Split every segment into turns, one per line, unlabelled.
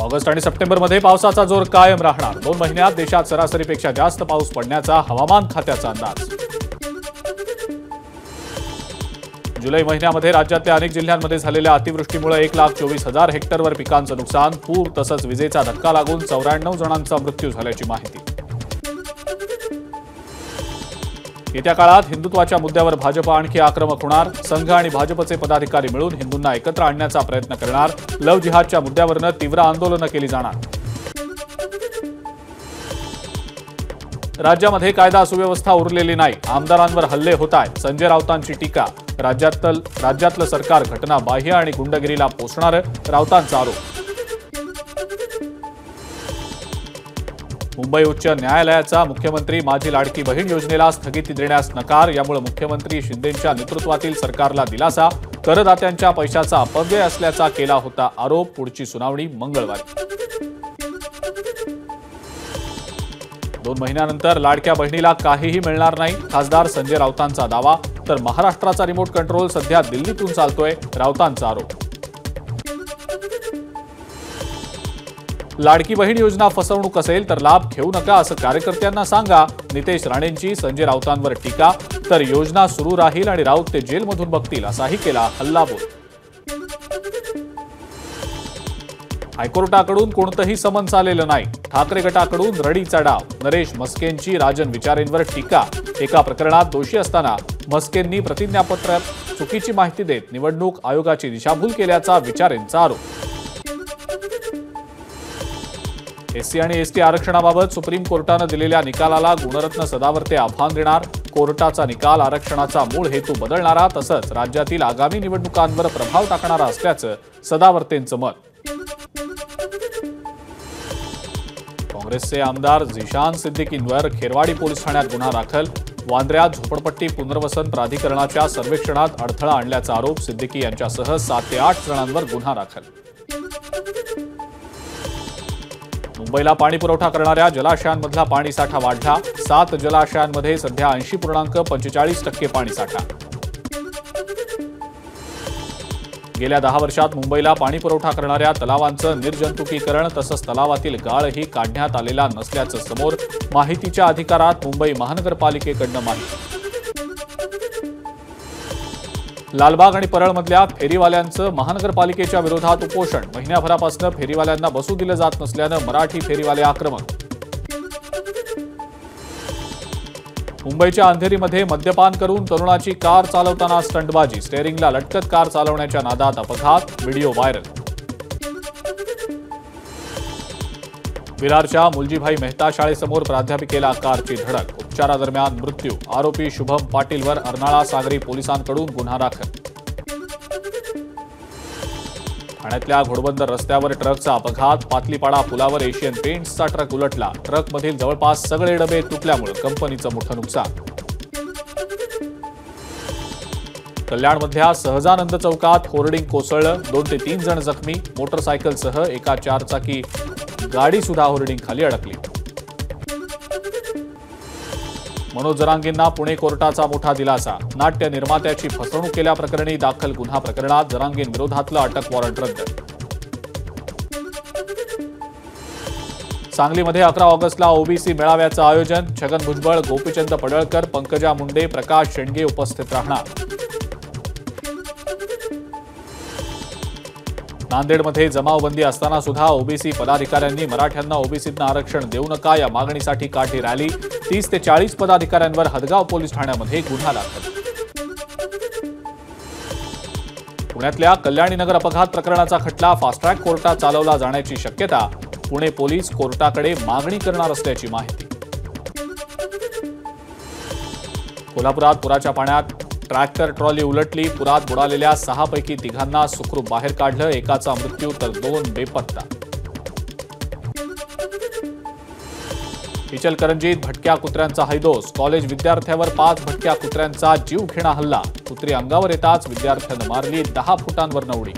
August आणि सप्टेंबरमध्ये पावसाचा जोर कायम राहणार। 2 महिन्यात देशात सरासरीपेक्षा जास्त पाऊस पडण्याचा हवामान खात्याचा अंदाज। जुलै महिन्यामध्ये राज्यातल्या अनेक जिल्ह्यांमध्ये झालेल्या अतिवृष्टीमुळे 1,24,000 हेक्टरवर पिकांचं नुकसान, पूर तसंच विजेचा धक्का लागून 94 जणांचा मृत्यू झाल्याची माहिती। येत्या काळात हिंदुत्वाच्या मुद्द्यावर भाजप आणखी आक्रमक होणार। संघ आणि भाजपचे पदाधिकारी मिळून हिंदूंना एकत्र आणण्याचा प्रयत्न करणार। लव्ह जिहादच्या मुद्द्यावरनं तीव्र आंदोलनं केली जाणार। राज्यामध्ये कायदा सुव्यवस्था उरलेली नाही, आमदारांवर हल्ले होत आहेत, संजय राऊतांची टीका। राज्यातलं सरकार घटनाबाह्य आणि गुंडगिरीला पोसणारं, राऊतांचा आरोप। मुंबई उच्च न्यायालयाचा मुख्यमंत्री माझी लाडकी बहीण योजनेला स्थगिती देण्यास नकार। यामुळे मुख्यमंत्री शिंदेंच्या नेतृत्वातील सरकारला दिलासा। करदात्यांच्या पैशाचा अपव्यय असल्याचा केला होता आरोप। पुढची सुनावणी मंगळवारी। 2 महिन्यानंतर लाडक्या बहिणीला काहीही मिळणार नाही, खासदार संजय राऊतांचा दावा। तर महाराष्ट्राचा रिमोट कंट्रोल सध्या दिल्लीतून चालतोय, राऊतांचा आरोप। लाडकी बहीण योजना फसवणूक असेल तर लाभ घेऊ नका असं कार्यकर्त्यांना सांगा। नितेश राणेंची संजय राऊतांवर टीका। तर योजना सुरू राहील आणि राऊत ते जेलमधून बघतील असाही केला हल्लाबोल। हायकोर्टाकडून कोणतंही समन्स आलेलं नाही, ठाकरे गटाकडून रडीचा डाव। नरेश म्हस्केंची राजन विचारेंवर टीका। एका प्रकरणात दोषी असताना म्हस्केंनी प्रतिज्ञापत्रात चुकीची माहिती देत निवडणूक आयोगाची दिशाभूल केल्याचा विचारेंचा आरोप। एससी आणि एसटी आरक्षणाबाबत सुप्रीम कोर्टानं दिलेल्या निकालाला गुणरत्न सदावर्ते आव्हान देणार। कोर्टाचा निकाल आरक्षणाचा मूळ हेतू बदलणारा तसंच राज्यातील आगामी निवडणुकांवर प्रभाव टाकणारा असल्याचं सदावर्तेंचं मत। काँग्रेसचे आमदार झिशान सिद्दीकींवर खेरवाडी पोलीस ठाण्यात गुन्हा दाखल। वांद्र्यात झोपडपट्टी पुनर्वसन प्राधिकरणाच्या सर्वेक्षणात अडथळा आणल्याचा आरोप। सिद्दीकी यांच्यासह 7 ते 8 जणांवर गुन्हा दाखल। मुंबईला पाणी पुरवठा करणाऱ्या जलाशयांमधला पाणीसाठा वाढला। 7 जलाशयांमध्ये सध्या 80.45% पाणीसाठा। गेल्या 10 वर्षात मुंबईला पाणी पुरवठा करणाऱ्या तलावांचं निर्जंतुकीकरण तसंच तलावातील गाळही काढण्यात आलेला नसल्याचं समोर। माहितीच्या अधिकारात मुंबई महानगरपालिकेकडनं माहिती। लालबाग आणि परळमधल्या फेरीवाल्यांचं महानगरपालिकेच्या विरोधात उपोषण। महिन्याभरापासून फेरीवाल्यांना बसू दिलं जात नसल्यानं मराठी फेरीवाले आक्रमक। मुंबईच्या अंधेरीमध्ये मद्यपान करून तरुणाची कार चालवताना स्टंटबाजी। स्टेअरिंगला लटकत कार चालवण्याच्या नादात अपघात, व्हिडिओ व्हायरल। विरारच्या मुलजीभाई मेहता शाळेसमोर प्राध्यापिकेला कारची धडक, उपचारादरम्यान मृत्यू। आरोपी शुभम पाटीलवर अर्नाळा सागरी पोलिसांकडून गुन्हा दाखल। ठाण्यातल्या घोडबंदर रस्त्यावर ट्रकचा अपघात, पातलीपाडा पुलावर एशियन पेंट्सचा ट्रक उलटला। ट्रकमधील जवळपास सगळे डबे तुटल्यामुळे कंपनीचं मोठं नुकसान। कल्याणमधल्या सहजानंद चौकात होर्डिंग कोसळलं, 2 ते 3 जण जखमी। मोटरसायकलसह एका 4-चाकी गाडी सुद्धा होर्डिंग खाली अडकली। मनोज जरांगेंना पुणे कोर्टाचा मोठा दिलासा। नाट्य निर्मात्याची फसवणूक केल्याप्रकरणी दाखल गुन्हा प्रकरणात जरांगेंविरोधातलं अटक वॉरंट रद्द। सांगलीमध्ये 11 ऑगस्टला ओबीसी मेळाव्याचं आयोजन। छगन भुजबळ, गोपीचंद पडळकर, पंकजा मुंडे, प्रकाश शेंडगे उपस्थित राहणार। नांदेडमध्ये जमावबंदी असताना सुद्धा ओबीसी पदाधिकाऱ्यांनी मराठ्यांना ओबीसींना आरक्षण देऊ नका या मागणीसाठी काढली रॅली। 30 ते 40 पदाधिकाऱ्यांवर हदगाव पोलीस ठाण्यामध्ये गुन्हा दाखल। पुण्यातल्या कल्याणीनगर अपघात प्रकरणाचा खटला फास्ट ट्रॅक कोर्टात चालवला जाण्याची शक्यता। पुणे पोलीस कोर्टाकडे मागणी करणार असल्याची माहिती। कोल्हापुरात पुराच्या पाण्यात ट्रॅक्टर ट्रॉली उलटली। पुरात बुडालेल्या 6 पैकी 3घांना सुखरूप बाहेर काढलं। एकाचा मृत्यू तर 2 बेपत्ता। इचलकरंजीत भटक्या कुत्र्यांचा हैदोस। कॉलेज विद्यार्थ्यावर 5 भटक्या कुत्र्यांचा जीवघेणा हल्ला। कुत्री अंगावर येताच विद्यार्थ्यानं मारली 10 फुटांवर उडी।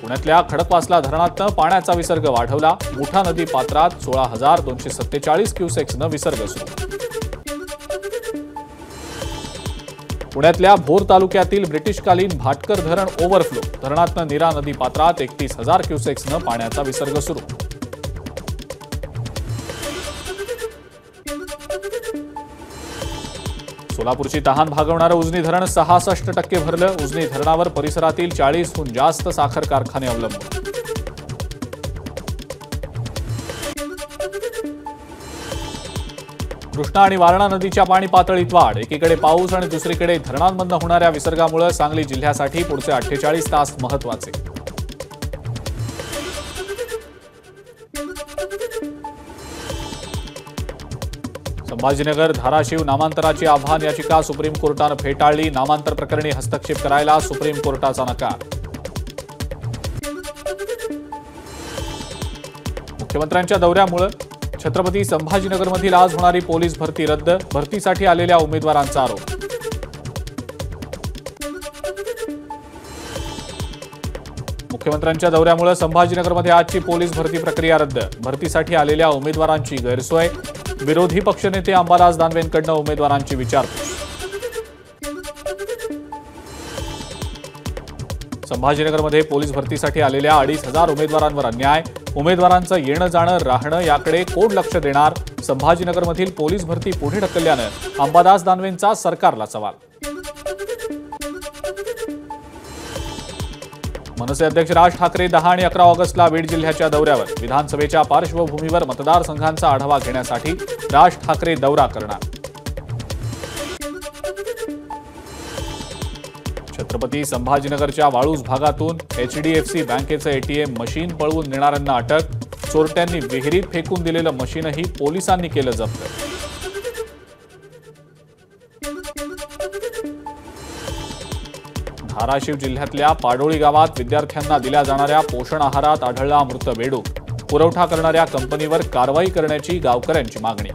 पुण्यातल्या खडकवासला धरणातनं पाण्याचा विसर्ग वाढवला। मुठा नदी पात्रात 16,247 क्युसेक्सनं विसर्ग सुरू। पुण्यातल्या भोर तालुक्यातील ब्रिटिशकालीन भाटकर धरण ओव्हरफ्लो, धरणातनं नीरा नदी पात्रात 31,000 क्युसेक्सनं पाण्याचा विसर्ग सुरू. सोलापूरची तहान भागवणारं उजनी धरण 66% भरलं. उजनी धरणावर परिसरातील 40हून जास्त साखर कारखाने अवलंबून. कृष्णा आणि वारणा नदीच्या पाणी पातळीत वाढ. एकीकडे पाऊस आणि दुसरीकडे धरणांमधून होणाऱ्या विसर्गामुळे सांगली जिल्ह्यासाठी पुढचे 48 तास महत्त्वाचे. संभाजीनगर धाराशिव नामांतराची आव्हान याचिका सुप्रीम कोर्टानं फेटाळली. नामांतर प्रकरणी हस्तक्षेप करायला सुप्रीम कोर्टाचा नकार. मुख्यमंत्र्यांच्या दौऱ्यामुळे छत्रपती संभाजीनगरमधील आज होणारी पोलीस भरती रद्द. भरतीसाठी आलेल्या उमेदवारांचा आरोप. मुख्यमंत्र्यांच्या दौऱ्यामुळे संभाजीनगरमध्ये आजची पोलीस भरती प्रक्रिया रद्द. भरतीसाठी आलेल्या उमेदवारांची गैरसोय. विरोधी पक्षनेते अंबादास दानवेंकडून उमेदवारांची विचारपूस. संभाजीनगरमध्ये पोलीस भरतीसाठी आलेल्या 2,500 उमेदवारांवर अन्याय. उमेदवारांचं येणं जाणं राहणं याकडे कोण लक्ष देणार. संभाजीनगरमधील पोलीस भरती पुढे ढकलल्यानं अंबादास दानवेंचा सरकारला सवाल. मनसे अध्यक्ष राज ठाकरे 10 आणि 11 ऑगस्टला बीड जिल्ह्याच्या दौऱ्यावर. विधानसभेच्या पार्श्वभूमीवर मतदारसंघांचा आढावा घेण्यासाठी राज ठाकरे दौरा करणार. छत्रपती संभाजीनगरच्या वाळूज भागातून HDFC बँकेचं ATM मशीन पळवून नेणाऱ्यांना अटक. चोरट्यांनी विहिरीत फेकून दिलेलं मशीनही पोलिसांनी केलं जप्त. धाराशिव जिल्ह्यातल्या पाडोळी गावात विद्यार्थ्यांना दिल्या जाणाऱ्या पोषण आहारात आढळला मृत बेडूक. पुरवठा करणाऱ्या कंपनीवर कारवाई करण्याची गावकऱ्यांची मागणी.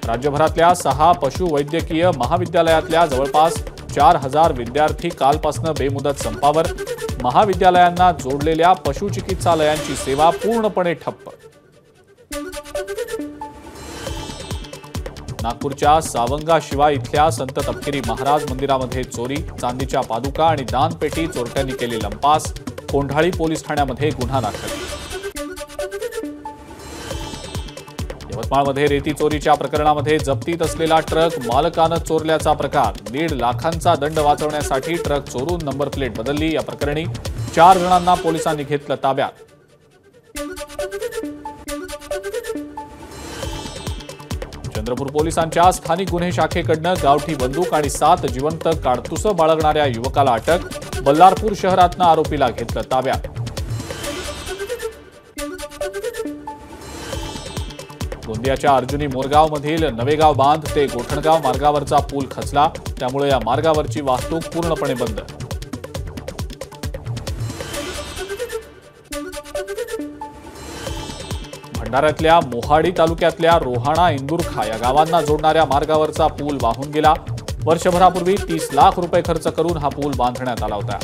राज्यभरातल्या 6 पशुवैद्यकीय महाविद्यालयातल्या जवळपास 4,000 विद्यार्थी कालपासून बेमुदत संपावर. महाविद्यालयांना जोडलेल्या पशुचिकित्सालयांची सेवा पूर्णपणे ठप्प. नागपूरच्या सावंगा शिवाय इथल्या संत तपकिरी महाराज मंदिरामध्ये चोरी. चांदीच्या पादुका आणि दानपेटी चोरट्यांनी केली लंपास. कोंढाळी पोलीस ठाण्यामध्ये गुन्हा दाखल. यवतमाळमध्ये रेती चोरीच्या प्रकरणामध्ये जप्तीत असलेला ट्रक मालकानं चोरल्याचा प्रकार. 1.5 लाखांचा दंड वाचवण्यासाठी ट्रक चोरून नंबर प्लेट बदलली. या प्रकरणी 4 जणांना पोलिसांनी घेतलं ताब्यात. चंद्रपूर पोलिसांच्या स्थानिक गुन्हे शाखेकडनं गावठी बंदूक आणि 7 जिवंत काडतुसं बाळगणाऱ्या युवकाला अटक. बल्लारपूर शहरातनं आरोपीला घेतलं ताब्यात. गोंदियाच्या अर्जुनी मोरगाव मधील नवेगाव बांध ते गोठणगाव मार्गावरचा पूल खचला. त्यामुळे या मार्गावरची वाहतूक पूर्णपणे बंद. भंडाऱ्यातल्या मोहाडी तालुक्यातल्या रोहाणा इंदुरखा या गावांना जोडणाऱ्या मार्गावरचा पूल वाहून गेला. वर्षभरापूर्वी 30 लाख रुपये खर्च करून हा पूल बांधण्यात आला होता.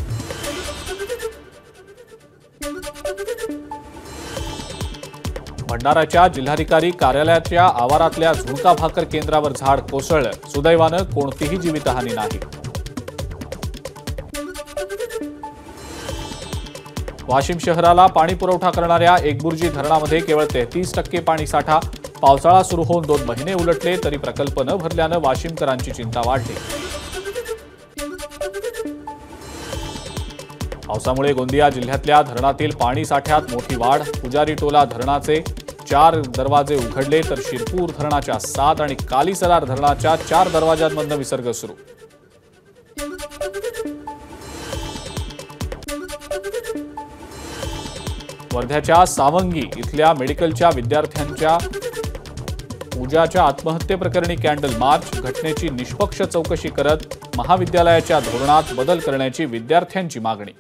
भंडाराच्या जिल्हाधिकारी कार्यालयाच्या आवारातल्या झुणका भाकर केंद्रावर झाड कोसळलं. सुदैवानं कोणतीही जीवितहानी नाही. वाशिम शहराला पाणी पुरवठा करणाऱ्या एकबुर्जी धरणामध्ये केवळ 33% पाणी साठा. पावसाळा सुरू होऊन 2 महिने उलटले तरी प्रकल्प न भरल्यानं वाशिमकरांची चिंता वाढली. पावसामुळे गोंदिया जिल्ह्यातल्या धरणातील पाणी साठ्यात मोठी वाढ. पुजारी टोला धरणाचे 4 दरवाजे उघडले तर शिरपूर धरणाच्या 7 आणि कालीसरार धरणाच्या 4 दरवाजांमधून विसर्ग सुरू. वर्ध्याच्या सावंगी इथल्या मेडिकलच्या विद्यार्थ्यांच्या पूजाच्या आत्महत्येप्रकरणी कॅन्डल मार्च. घटनेची निष्पक्ष चौकशी करत महाविद्यालयाच्या धोरणात बदल करण्याची विद्यार्थ्यांची मागणी.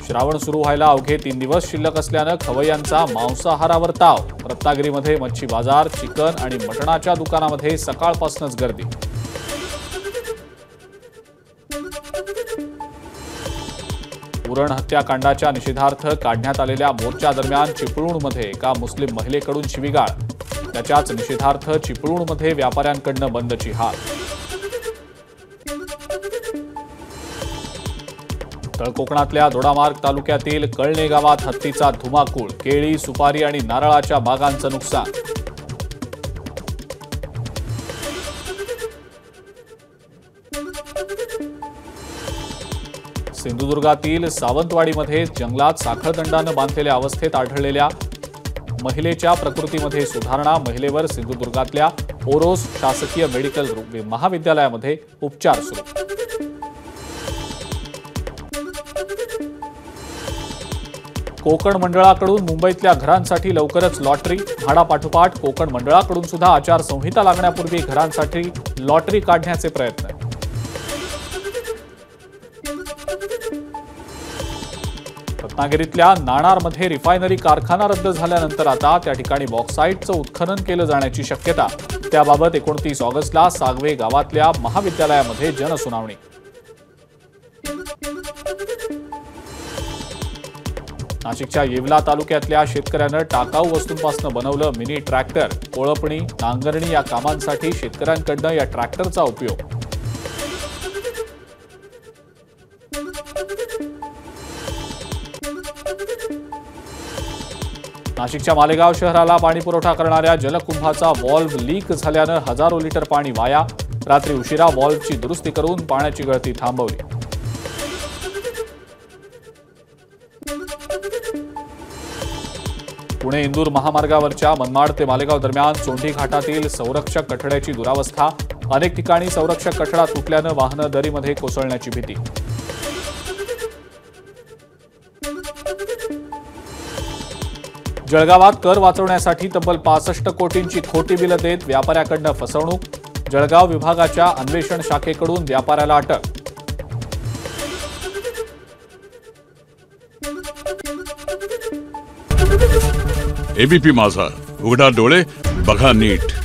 श्रावण सुरू व्हायला अवघे 3 दिवस शिल्लक असल्यानं खवय्यांचा मांसाहारावर ताव. रत्नागिरीमध्ये मच्छी बाजार, चिकन आणि मटणाच्या दुकानामध्ये सकाळपासूनच गर्दी. उरण हत्याकांडाच्या निषेधार्थ काढण्यात आलेल्या मोर्चादरम्यान चिपळूणमध्ये एका मुस्लिम महिलेकडून शिवीगाळ, त्याच्याच निषेधार्थ चिपळूणमध्ये व्यापाऱ्यांकडून बंदची हाक. तळकोकणातल्या दोडामार्ग तालुक्यातील कळणे गावात हत्तीचा धुमाकूळ, केळी, सुपारी आणि नारळाच्या बागांचं नुकसान. सिंधुदुर्गातील सावंतवाडीमध्ये जंगलात साखळदंडानं बांधलेल्या अवस्थेत आढळलेल्या महिलेच्या प्रकृतीमध्ये सुधारणा, महिलेवर सिंधुदुर्गातल्या ओरोस शासकीय मेडिकल महाविद्यालयामध्ये उपचार सुरू. कोकण मंडळाकडून मुंबईतल्या घरांसाठी लवकरच लॉटरी, म्हाडापाठोपाठ कोकण मंडळाकडून सुद्धा आचारसंहिता लागण्यापूर्वी घरांसाठी लॉटरी काढण्याचे प्रयत्न. रत्नागिरीतल्या नाणारमध्ये रिफायनरी कारखाना रद्द झाल्यानंतर आता त्या ठिकाणी बॉक्साईटचं उत्खनन केलं जाण्याची शक्यता. त्याबाबत 29 ऑगस्टला सागवे गावातल्या महाविद्यालयामध्ये जनसुनावणी. नाशिकच्या येवला तालुक्यातल्या शेतकऱ्यानं टाकाऊ वस्तूंपासून बनवलं मिनी ट्रॅक्टर. कोळपणी, नांगरणी या कामांसाठी शेतकऱ्यांकडनं या ट्रॅक्टरचा उपयोग. नाशिकच्या मालेगाव शहराला पाणीपुरवठा करणाऱ्या जलकुंभाचा व्हॉल्व्ह लीक झाल्यानं हजारो लिटर पाणी वाया. रात्री उशिरा व्हॉल्व्हची दुरुस्ती करून पाण्याची गळती थांबवली. पुणे इंदूर महामार्गावरच्या मनमाड ते मालेगाव दरम्यान चोंडी घाटातील संरक्षक कठड्याची दुरावस्था. अनेक ठिकाणी संरक्षक कठडा तुटल्यानं वाहनं दरीमध्ये कोसळण्याची भीती. जळगावात कर वाचवण्यासाठी तब्बल 65 कोटींची खोटी बिलं देत व्यापाऱ्याकडनं फसवणूक. जळगाव विभागाच्या अन्वेषण शाखेकडून व्यापाऱ्याला अटक.
एबीपी माझा, उघडा डोळे बघा नीट.